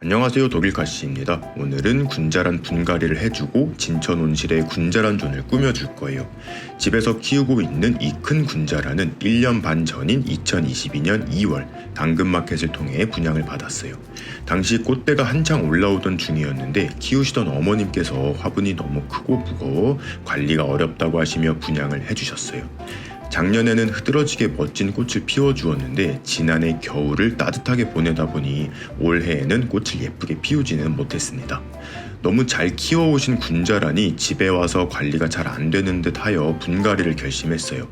안녕하세요, 독일카씨입니다. 오늘은 군자란 분갈이를 해주고 진천 온실에 군자란 존을 꾸며줄 거예요. 집에서 키우고 있는 이 큰 군자란은 1년 반 전인 2022년 2월 당근마켓을 통해 분양을 받았어요. 당시 꽃대가 한창 올라오던 중이었는데 키우시던 어머님께서 화분이 너무 크고 무거워 관리가 어렵다고 하시며 분양을 해주셨어요. 작년에는 흐드러지게 멋진 꽃을 피워주었는데 지난해 겨울을 따뜻하게 보내다 보니 올해에는 꽃을 예쁘게 피우지는 못했습니다. 너무 잘 키워오신 군자란이 집에 와서 관리가 잘 안 되는 듯 하여 분갈이를 결심했어요.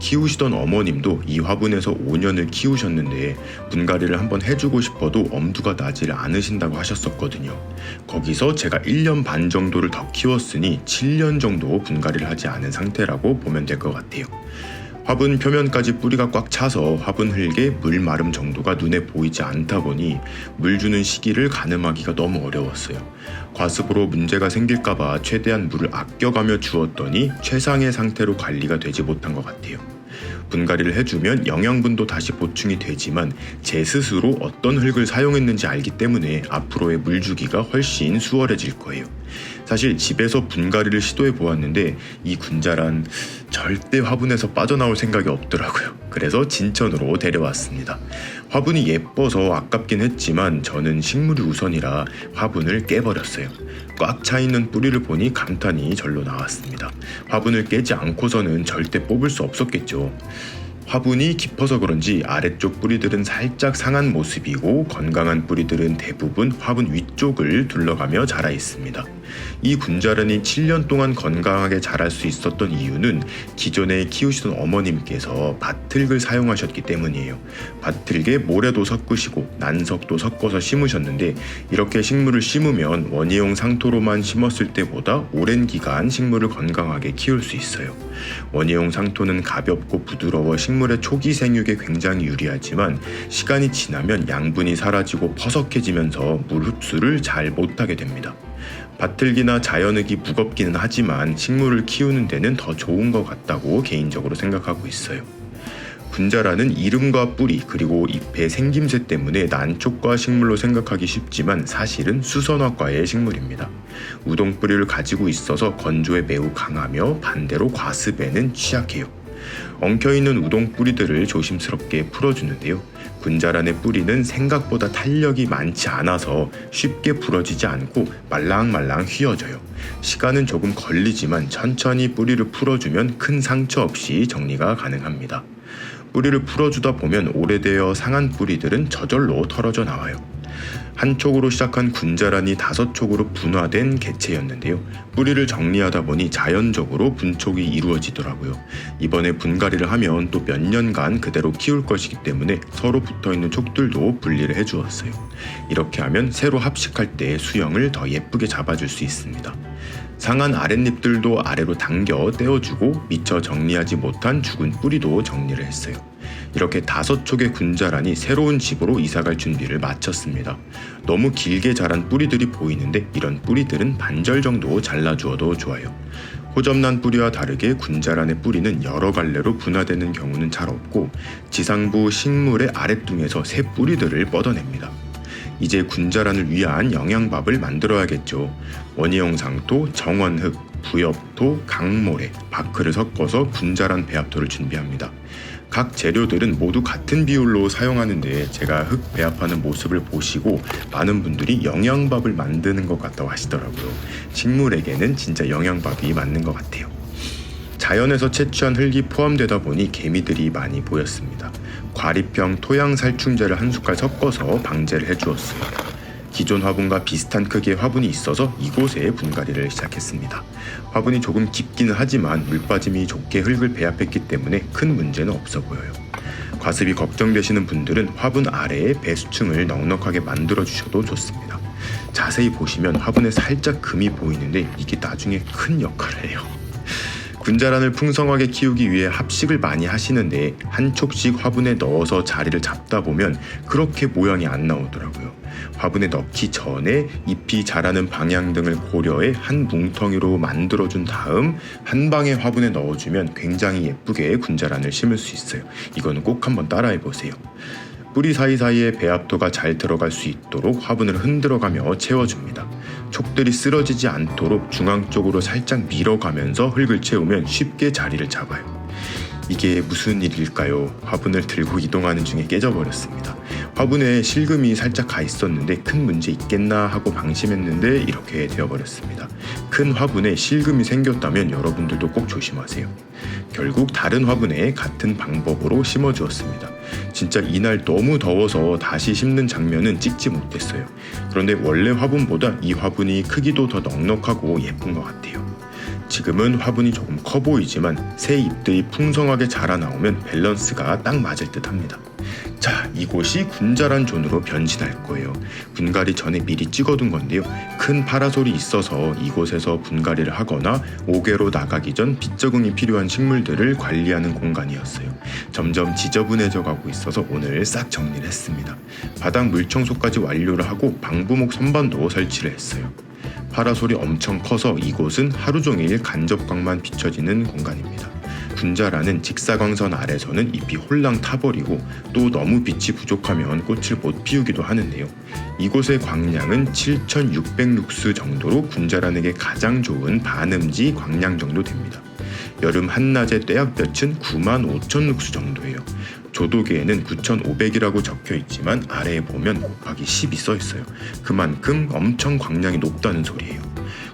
키우시던 어머님도 이 화분에서 5년을 키우셨는데 분갈이를 한번 해주고 싶어도 엄두가 나질 않으신다고 하셨었거든요. 거기서 제가 1년 반 정도를 더 키웠으니 7년 정도 분갈이를 하지 않은 상태라고 보면 될 것 같아요. 화분 표면까지 뿌리가 꽉 차서 화분 흙에 물 마름 정도가 눈에 보이지 않다 보니 물 주는 시기를 가늠하기가 너무 어려웠어요. 과습으로 문제가 생길까봐 최대한 물을 아껴가며 주었더니 최상의 상태로 관리가 되지 못한 것 같아요. 분갈이를 해주면 영양분도 다시 보충이 되지만 제 스스로 어떤 흙을 사용했는지 알기 때문에 앞으로의 물주기가 훨씬 수월해질 거예요. 사실 집에서 분갈이를 시도해 보았는데 이 군자란 절대 화분에서 빠져나올 생각이 없더라고요. 그래서 진천으로 데려왔습니다. 화분이 예뻐서 아깝긴 했지만 저는 식물이 우선이라 화분을 깨버렸어요. 꽉 차있는 뿌리를 보니 감탄이 절로 나왔습니다. 화분을 깨지 않고서는 절대 뽑을 수 없었겠죠. 화분이 깊어서 그런지 아래쪽 뿌리들은 살짝 상한 모습이고 건강한 뿌리들은 대부분 화분 위쪽을 둘러가며 자라 있습니다. 이 군자란이 7년 동안 건강하게 자랄 수 있었던 이유는 기존에 키우시던 어머님께서 밭흙을 사용하셨기 때문이에요. 밭흙에 모래도 섞으시고 난석도 섞어서 심으셨는데 이렇게 식물을 심으면 원예용 상토로만 심었을 때보다 오랜 기간 식물을 건강하게 키울 수 있어요. 원예용 상토는 가볍고 부드러워 식물의 초기 생육에 굉장히 유리하지만 시간이 지나면 양분이 사라지고 퍼석해지면서 물 흡수를 잘 못하게 됩니다. 밭흙이나 자연흙이 무겁기는 하지만 식물을 키우는 데는 더 좋은 것 같다고 개인적으로 생각하고 있어요. 군자란은 이름과 뿌리 그리고 잎의 생김새 때문에 난초과 식물로 생각하기 쉽지만 사실은 수선화과의 식물입니다. 우동 뿌리를 가지고 있어서 건조에 매우 강하며 반대로 과습에는 취약해요. 엉켜있는 우동 뿌리들을 조심스럽게 풀어주는데요. 군자란의 뿌리는 생각보다 탄력이 많지 않아서 쉽게 부러지지 않고 말랑말랑 휘어져요. 시간은 조금 걸리지만 천천히 뿌리를 풀어주면 큰 상처 없이 정리가 가능합니다. 뿌리를 풀어주다 보면 오래되어 상한 뿌리들은 저절로 털어져 나와요. 한 촉으로 시작한 군자란이 5촉으로 분화된 개체였는데요. 뿌리를 정리하다 보니 자연적으로 분촉이 이루어지더라고요. 이번에 분갈이를 하면 또 몇 년간 그대로 키울 것이기 때문에 서로 붙어있는 촉들도 분리를 해주었어요. 이렇게 하면 새로 합식할 때 수영을 더 예쁘게 잡아줄 수 있습니다. 상한 아랫잎들도 아래로 당겨 떼어주고 미처 정리하지 못한 죽은 뿌리도 정리를 했어요. 이렇게 5촉의 군자란이 새로운 집으로 이사갈 준비를 마쳤습니다. 너무 길게 자란 뿌리들이 보이는데 이런 뿌리들은 반절 정도 잘라주어도 좋아요. 호접난 뿌리와 다르게 군자란의 뿌리는 여러 갈래로 분화되는 경우는 잘 없고 지상부 식물의 아랫둥에서 새 뿌리들을 뻗어냅니다. 이제 군자란을 위한 영양밥을 만들어야겠죠. 원예용 상토, 정원흙, 부엽토, 강모래, 바크를 섞어서 군자란 배합토를 준비합니다. 각 재료들은 모두 같은 비율로 사용하는데 제가 흙 배합하는 모습을 보시고 많은 분들이 영양밥을 만드는 것 같다고 하시더라고요. 식물에게는 진짜 영양밥이 맞는 것 같아요. 자연에서 채취한 흙이 포함되다 보니 개미들이 많이 보였습니다. 과립형 토양살충제를 한 숟갈 섞어서 방제를 해주었어요. 기존 화분과 비슷한 크기의 화분이 있어서 이곳에 분갈이를 시작했습니다. 화분이 조금 깊기는 하지만 물빠짐이 좋게 흙을 배합했기 때문에 큰 문제는 없어 보여요. 과습이 걱정되시는 분들은 화분 아래에 배수층을 넉넉하게 만들어 주셔도 좋습니다. 자세히 보시면 화분에 살짝 금이 보이는데 이게 나중에 큰 역할을 해요. 군자란을 풍성하게 키우기 위해 합식을 많이 하시는데 한 촉씩 화분에 넣어서 자리를 잡다 보면 그렇게 모양이 안 나오더라고요. 화분에 넣기 전에 잎이 자라는 방향 등을 고려해 한 뭉텅이로 만들어준 다음 한 방에 화분에 넣어주면 굉장히 예쁘게 군자란을 심을 수 있어요. 이거는 꼭 한번 따라해보세요. 뿌리 사이사이에 배합토가 잘 들어갈 수 있도록 화분을 흔들어가며 채워줍니다. 촉들이 쓰러지지 않도록 중앙 쪽으로 살짝 밀어가면서 흙을 채우면 쉽게 자리를 잡아요. 이게 무슨 일일까요? 화분을 들고 이동하는 중에 깨져버렸습니다. 화분에 실금이 살짝 가 있었는데 큰 문제 있겠나 하고 방심했는데 이렇게 되어버렸습니다. 큰 화분에 실금이 생겼다면 여러분들도 꼭 조심하세요. 결국 다른 화분에 같은 방법으로 심어주었습니다. 진짜 이날 너무 더워서 다시 심는 장면은 찍지 못했어요. 그런데 원래 화분보다 이 화분이 크기도 더 넉넉하고 예쁜 것 같아요. 지금은 화분이 조금 커 보이지만 새 잎들이 풍성하게 자라나오면 밸런스가 딱 맞을 듯 합니다. 자, 이곳이 군자란 존으로 변신할 거예요. 분갈이 전에 미리 찍어둔 건데요. 큰 파라솔이 있어서 이곳에서 분갈이를 하거나 옥외로 나가기 전 빛 적응이 필요한 식물들을 관리하는 공간이었어요. 점점 지저분해져 가고 있어서 오늘 싹 정리를 했습니다. 바닥 물 청소까지 완료를 하고 방부목 선반도 설치를 했어요. 파라솔이 엄청 커서 이곳은 하루 종일 간접광만 비춰지는 공간입니다. 군자라는 직사광선 아래서는 잎이 홀랑 타버리고 또 너무 빛이 부족하면 꽃을 못 피우기도 하는데요. 이곳의 광량은 7600룩스 정도로 군자란에게 가장 좋은 반음지 광량 정도 됩니다. 여름 한낮의 떼약볕은 95,000룩스 정도예요. 조도계에는 9,500이라고 적혀 있지만 아래에 보면 곱하기 10이 써 있어요. 그만큼 엄청 광량이 높다는 소리예요.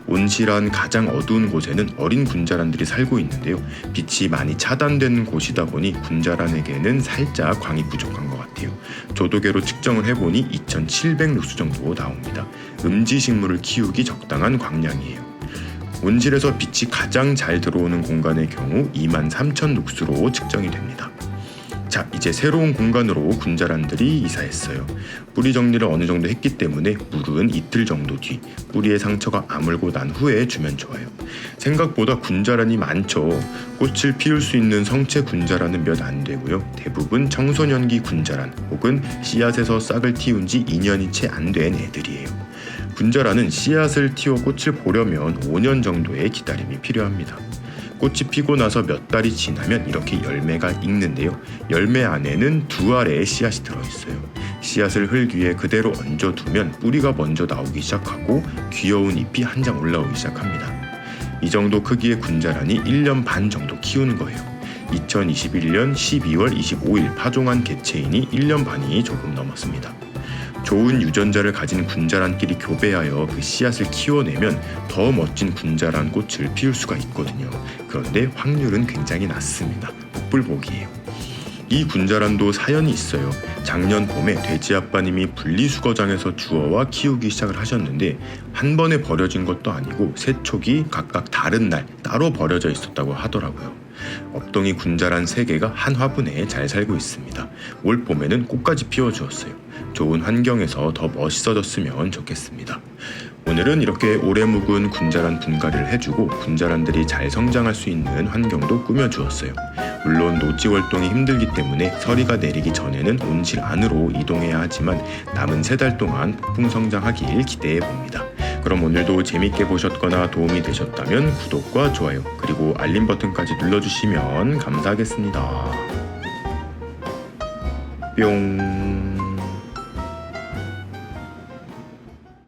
온실한 가장 어두운 곳에는 어린 군자란들이 살고 있는데요. 빛이 많이 차단되는 곳이다 보니 군자란에게는 살짝 광이 부족한 것 같아요. 조도계로 측정을 해보니 2,700룩스 정도 나옵니다. 음지식물을 키우기 적당한 광량이에요. 온실에서 빛이 가장 잘 들어오는 공간의 경우 23,000룩스로 측정이 됩니다. 자, 이제 새로운 공간으로 군자란들이 이사했어요. 뿌리 정리를 어느 정도 했기 때문에 물은 이틀 정도 뒤 뿌리의 상처가 아물고 난 후에 주면 좋아요. 생각보다 군자란이 많죠. 꽃을 피울 수 있는 성체 군자란은 몇 안 되고요. 대부분 청소년기 군자란 혹은 씨앗에서 싹을 틔운 지 2년이 채 안 된 애들이에요. 군자란은 씨앗을 틔워 꽃을 보려면 5년 정도의 기다림이 필요합니다. 꽃이 피고 나서 몇 달이 지나면 이렇게 열매가 익는데요. 열매 안에는 2알의 씨앗이 들어있어요. 씨앗을 흙 위에 그대로 얹어두면 뿌리가 먼저 나오기 시작하고 귀여운 잎이 한 장 올라오기 시작합니다. 이 정도 크기의 군자란이 1년 반 정도 키우는 거예요. 2021년 12월 25일 파종한 개체인이 1년 반이 조금 넘었습니다. 좋은 유전자를 가진 군자란끼리 교배하여 그 씨앗을 키워내면 더 멋진 군자란 꽃을 피울 수가 있거든요. 그런데 확률은 굉장히 낮습니다. 복불복이에요. 이 군자란도 사연이 있어요. 작년 봄에 돼지 아빠님이 분리수거장에서 주워와 키우기 시작을 하셨는데 한 번에 버려진 것도 아니고 세 촉이 각각 다른 날 따로 버려져 있었다고 하더라고요. 업동이 군자란 3개가 한 화분에 잘 살고 있습니다. 올 봄에는 꽃까지 피워주었어요. 좋은 환경에서 더 멋있어졌으면 좋겠습니다. 오늘은 이렇게 오래 묵은 군자란 분갈이를 해주고 군자란들이 잘 성장할 수 있는 환경도 꾸며주었어요. 물론 노지 활동이 힘들기 때문에 서리가 내리기 전에는 온실 안으로 이동해야 하지만 남은 3달 동안 폭풍 성장하길 기대해 봅니다. 그럼 오늘도 재밌게 보셨거나 도움이 되셨다면 구독과 좋아요 그리고 알림 버튼까지 눌러주시면 감사하겠습니다. 뿅.